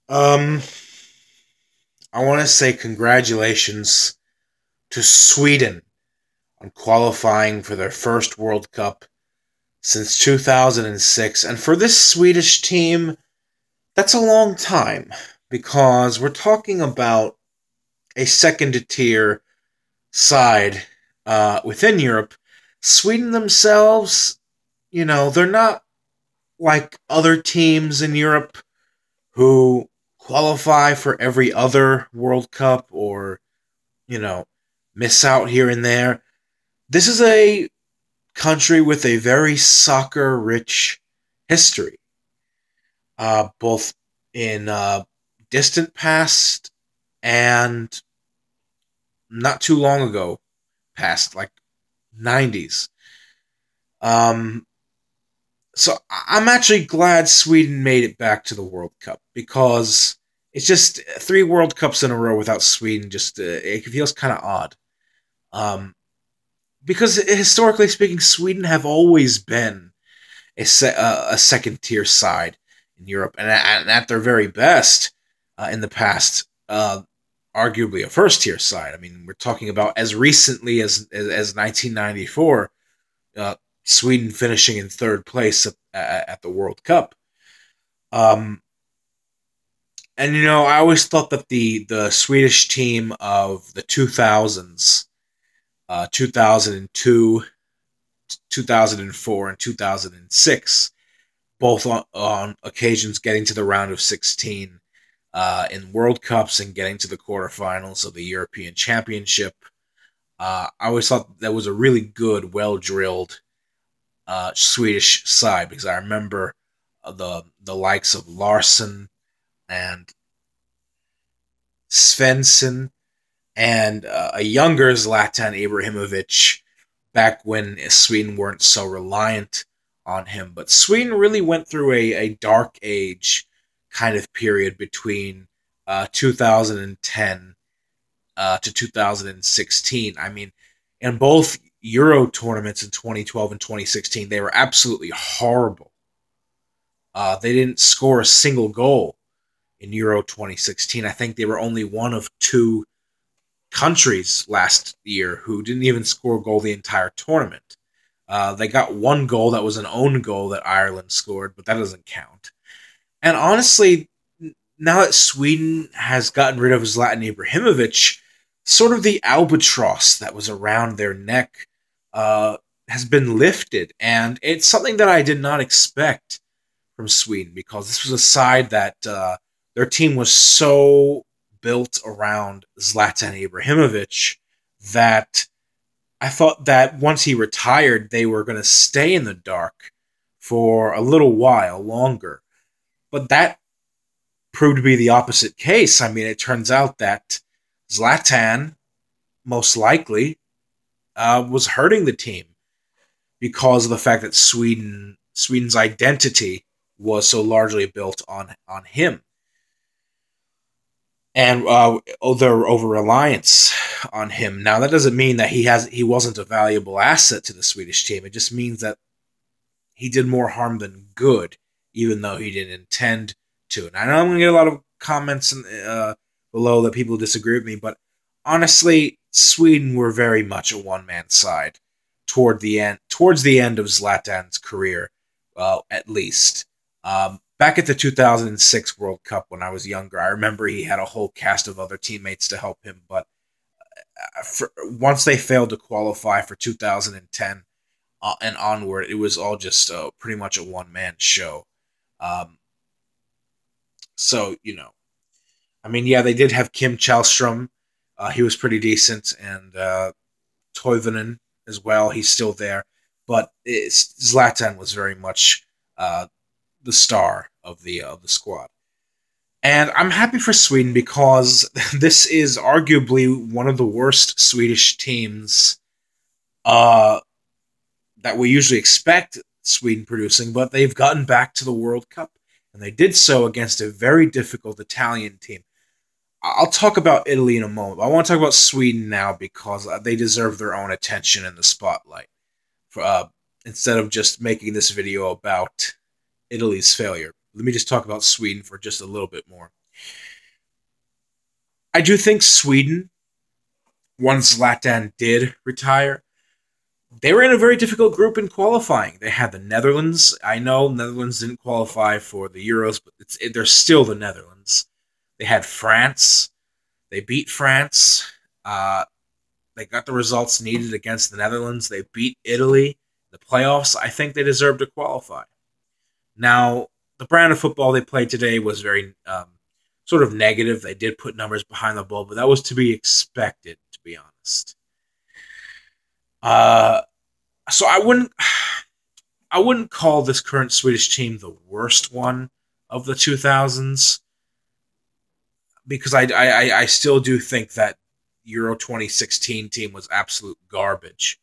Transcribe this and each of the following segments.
Um, I want to say congratulations to Sweden on qualifying for their first World Cup since 2006. And for this Swedish team, that's a long time because we're talking about a second tier side within Europe. Sweden themselves, they're not like other teams in Europe who qualify for every other World Cup or, you know, miss out here and there. This is a country with a very soccer rich history, both in distant past and not too long ago past, like 90s. Um, so I'm actually glad Sweden made it back to the World Cup because it's just three World Cups in a row without Sweden. Just it feels kind of odd. Um, because historically speaking, Sweden have always been a second tier side in Europe, and at their very best in the past, arguably a first tier side. I mean, we're talking about as recently as 1994, Sweden finishing in third place at the World Cup. Um, and I always thought that the Swedish team of the 2000s, 2002, 2004, and 2006, both on occasions getting to the round of 16 in World Cups and getting to the quarterfinals of the European Championship. I always thought that was a really good, well-drilled Swedish side because I remember the likes of Larsson and Svensson and a younger Zlatan Ibrahimovic back when Sweden weren't so reliant on him. But Sweden really went through a dark age kind of period between 2010 to 2016. I mean, in both Euro tournaments in 2012 and 2016, they were absolutely horrible. They didn't score a single goal in Euro 2016. I think they were only one of two countries last year who didn't even score a goal the entire tournament. They got one goal that was an own goal that Ireland scored, but that doesn't count. And honestly, now that Sweden has gotten rid of Zlatan Ibrahimovic, sort of the albatross that was around their neck has been lifted. And it's something that I did not expect from Sweden because this was a side that their team was so built around Zlatan Ibrahimovic that I thought that once he retired, they were going to stay in the dark for a little while longer. But that proved to be the opposite case. I mean, it turns out that Zlatan, most likely, was hurting the team because of the fact that Sweden's identity was so largely built on him. And their over reliance on him. Now that doesn't mean that he wasn't a valuable asset to the Swedish team. It just means that he did more harm than good, even though he didn't intend to. And I know I'm going to get a lot of comments below that people disagree with me, but honestly, Sweden were very much a one-man side towards the end of Zlatan's career, at least. Back at the 2006 World Cup when I was younger, I remember he had a whole cast of other teammates to help him, but once they failed to qualify for 2010 and onward, it was all just pretty much a one-man show. So, I mean, yeah, they did have Kim Källström. He was pretty decent, and Toivonen as well. He's still there. But Zlatan was very much the star of the squad. And I'm happy for Sweden because this is arguably one of the worst Swedish teams that we usually expect Sweden producing, but they've gotten back to the World Cup. And they did so against a very difficult Italian team. I'll talk about Italy in a moment, but I want to talk about Sweden now because they deserve their own attention in the spotlight. Instead of just making this video about Italy's failure. Let me just talk about Sweden for just a little bit more. I do think Sweden, once Zlatan did retire, they were in a very difficult group in qualifying. They had the Netherlands. I know Netherlands didn't qualify for the Euros, but they're still the Netherlands. They had France. They beat France. Uh, they got the results needed against the Netherlands. They beat Italy. The playoffs, I think they deserve to qualify. Now, the brand of football they played today was very sort of negative. They did put numbers behind the ball, but that was to be expected, to be honest. Uh, so I wouldn't call this current Swedish team the worst one of the 2000s because I still do think that Euro 2016 team was absolute garbage.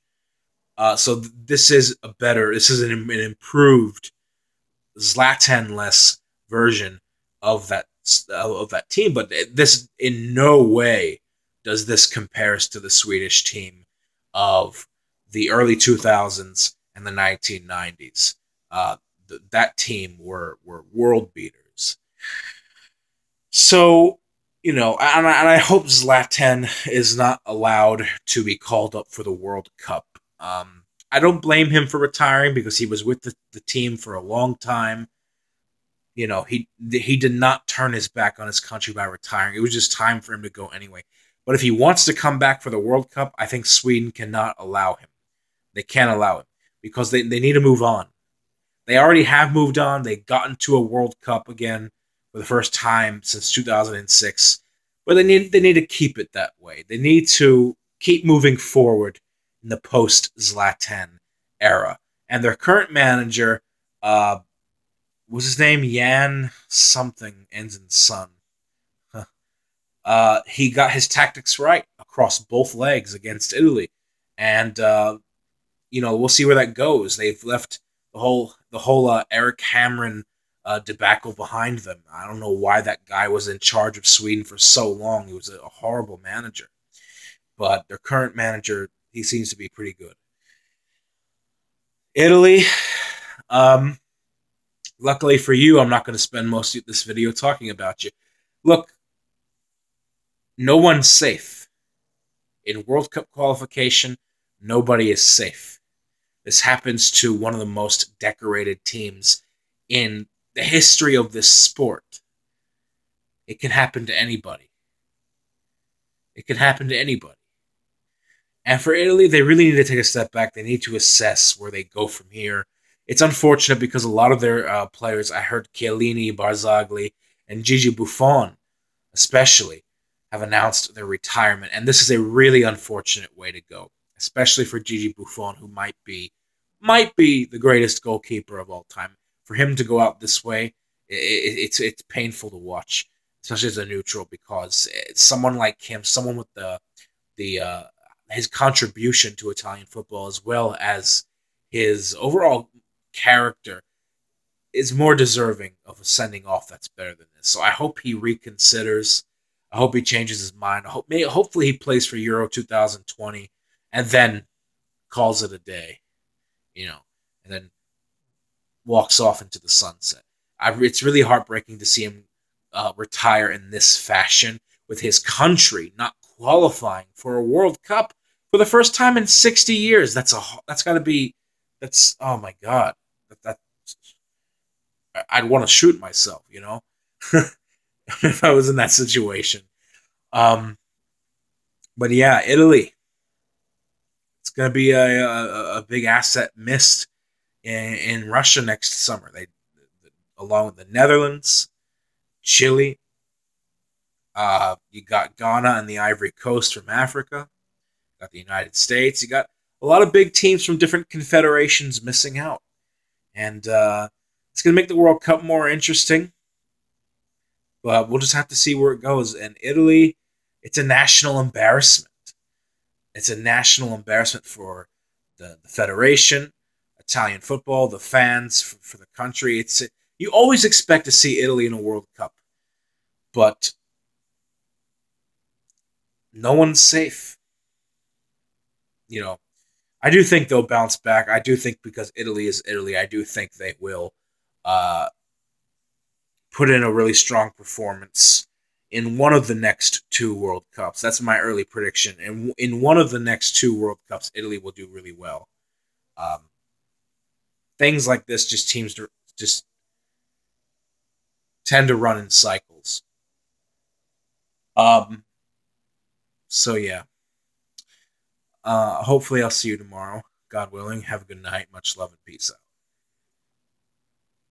So this is an improved Zlatan-less version of that team, but this in no way does this compares to the Swedish team of the early 2000s and the 1990s. That team were world beaters. So, and I hope Zlatan is not allowed to be called up for the World Cup. I don't blame him for retiring because he was with the team for a long time. He did not turn his back on his country by retiring. It was just time for him to go anyway. But if he wants to come back for the World Cup, I think Sweden cannot allow him. They can't allow him because they need to move on. They already have moved on. They got into a World Cup again for the first time since 2006. But they need to keep it that way. They need to keep moving forward in the post-Zlatan era. And their current manager, was his name Jan something, ends in Sun. He got his tactics right across both legs against Italy. And, we'll see where that goes. They've left the whole Eric Hamren debacle behind them. I don't know why that guy was in charge of Sweden for so long. He was a horrible manager. But their current manager, he seems to be pretty good. Italy, luckily for you, I'm not going to spend most of this video talking about you. Look, no one's safe. In World Cup qualification, nobody is safe. This happens to one of the most decorated teams in the history of this sport. It can happen to anybody. It can happen to anybody. And for Italy, they really need to take a step back. They need to assess where they go from here. It's unfortunate because a lot of their players, I heard Chiellini, Barzagli, and Gigi Buffon especially, have announced their retirement. And this is a really unfortunate way to go, especially for Gigi Buffon, who might be the greatest goalkeeper of all time. For him to go out this way, it's painful to watch, especially as a neutral, because it's someone like him, someone with his contribution to Italian football, as well as his overall character, is more deserving of a sending off that's better than this. So I hope he reconsiders. I hope he changes his mind. Hopefully he plays for Euro 2020 and then calls it a day, and then walks off into the sunset. It's really heartbreaking to see him retire in this fashion, with his country not qualifying for a World Cup for the first time in 60 years. That's oh my God. I'd want to shoot myself, if I was in that situation. But yeah, Italy. It's going to be a big asset missed in Russia next summer. Along with the Netherlands, Chile. You got Ghana and the Ivory Coast from Africa. You got the United States. You got a lot of big teams from different confederations missing out. And it's going to make the World Cup more interesting. But we'll just have to see where it goes. And Italy, it's a national embarrassment. It's a national embarrassment for the federation, Italian football, the fans, for the country. You always expect to see Italy in a World Cup. But no one's safe. I do think they'll bounce back. I do think because Italy is Italy, I do think they will put in a really strong performance in one of the next two World Cups. That's my early prediction. And in one of the next two World Cups, Italy will do really well. Things like this, just teams just tend to run in cycles. So yeah. Hopefully I'll see you tomorrow. God willing. Have a good night. Much love and peace out.